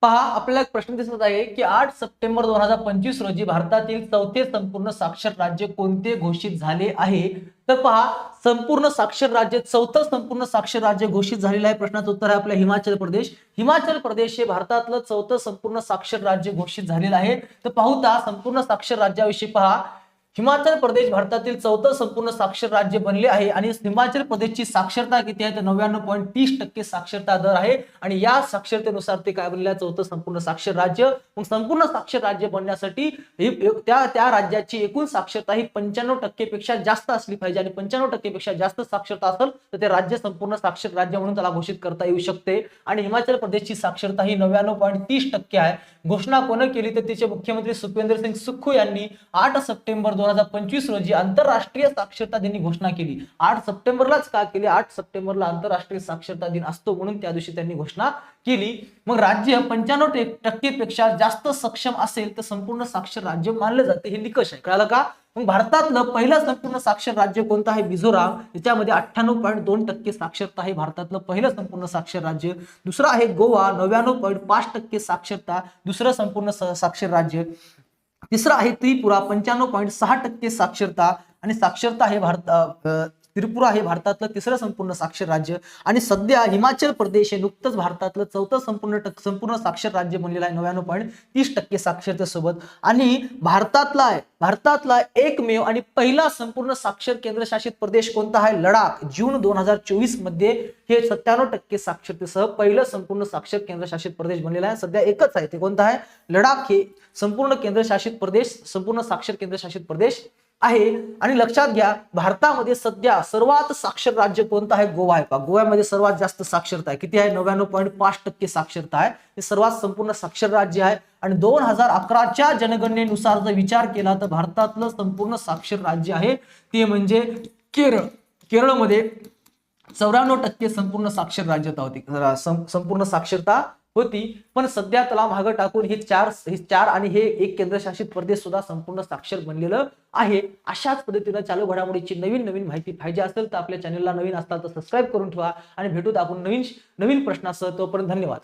पहा, आपल्याला एक प्रश्न दिसत आहे की 8 सप्टेंबर 2025 रोजी भारतातील चौथे संपूर्ण साक्षर राज्य कोणते घोषित झाले आहे? तर पहा, संपूर्ण साक्षर राज्य, चौथं संपूर्ण साक्षर राज्य घोषित झालेलं आहे. प्रश्नाचं उत्तर आहे आपलं हिमाचल प्रदेश. हिमाचल प्रदेश हे भारतातलं चौथं संपूर्ण साक्षर राज्य घोषित झालेलं आहे. तर पाहूता संपूर्ण साक्षर राज्याविषयी पहा, हिमाचल प्रदेश भारतातील चौथं संपूर्ण साक्षर राज्य बनले आहे आणि हिमाचल प्रदेशची साक्षरता किती आहे तर 99.30% साक्षरता दर आहे आणि या साक्षरतेनुसार ते काय बनले चौथं संपूर्ण साक्षर राज्य. मग संपूर्ण साक्षर राज्य बनण्यासाठी त्या त्या राज्याची एकूण साक्षरता ही 95% पेक्षा जास्त असली पाहिजे आणि 95% पेक्षा जास्त साक्षरता असेल तर ते राज्य संपूर्ण साक्षर राज्य म्हणून त्याला घोषित करता येऊ शकते. आणि हिमाचल प्रदेशची साक्षरता ही 99.30% आहे. घोषणा कोण केली तर तिचे मुख्यमंत्री सुखविंदर सिंग सुक्खू यांनी 8 सप्टेंबर 2025 रोजी आंतरराष्ट्रीय साक्षरता दिनी घोषणा केली. 8 सप्टेंबरलाच का केली? 8 सप्टेंबरला आंतरराष्ट्रीय साक्षरता दिन असतो म्हणून त्या दिवशी त्यांनी घोषणा केली. मग राज्य 95% पेक्षा जास्त सक्षम असेल तर संपूर्ण साक्षर राज्य मानले जाते. हे निकष आहे, कळालं का? मग भारतातलं पहिलं संपूर्ण साक्षर राज्य कोणतं आहे? मिझोराम. त्याच्यामध्ये 98.2% साक्षरता आहे. भारतातलं पहिलं संपूर्ण साक्षर राज्य. दुसरं आहे गोवा, 99.5% साक्षरता, दुसरं संपूर्ण साक्षर राज्य. तिसरं आहे त्रिपुरा, 95.6% साक्षरता आणि साक्षरता आहे त्रिपुरा हे भारतातलं तिसरं संपूर्ण साक्षर राज्य. आणि सध्या हिमाचल प्रदेश हे नुकतंच भारतातलं चौथं संपूर्ण साक्षर राज्य बनलेलं आहे 99.30% साक्षरतेसोबत. आणि भारतातला एकमेव आणि पहिला संपूर्ण साक्षर केंद्रशासित प्रदेश कोणता आहे? लडाख. जून 2024 मध्ये हे 97% साक्षरतेसह पहिलं संपूर्ण साक्षर केंद्रशासित प्रदेश बनलेला आहे. सध्या एकच आहे, ते कोणता आहे? लडाख हे संपूर्ण केंद्रशासित प्रदेश, संपूर्ण साक्षर केंद्रशासित प्रदेश आहे. आणि लक्षात घ्या, भारतामध्ये सध्या सर्वात साक्षर राज्य कोणतं आहे? गोवा आहे. गोव्यामध्ये सर्वात जास्त साक्षरता आहे. किती आहे? 99.5% साक्षरता आहे. हे सर्वात संपूर्ण साक्षर राज्य आहे. आणि 2011च्या जनगणनेनुसार जर विचार केला तर भारतातलं संपूर्ण साक्षर राज्य आहे ते म्हणजे केरळ. केरळमध्ये 94% संपूर्ण साक्षर राज्यता होती, संपूर्ण साक्षरता होती. पण सध्या त्याला मागे टाकून हे चार आणि हे एक केंद्रशासित प्रदेश सुद्धा संपूर्ण साक्षर बनलेलं आहे. अशाच पद्धतीने चालू घडामोडीची नवीन माहिती पाहिजे असेल तर आपल्या चॅनलला नवीन असताल तर सबस्क्राईब करून ठेवा आणि भेटूत आपण नवीन प्रश्नासह. तोपर्यंत धन्यवाद.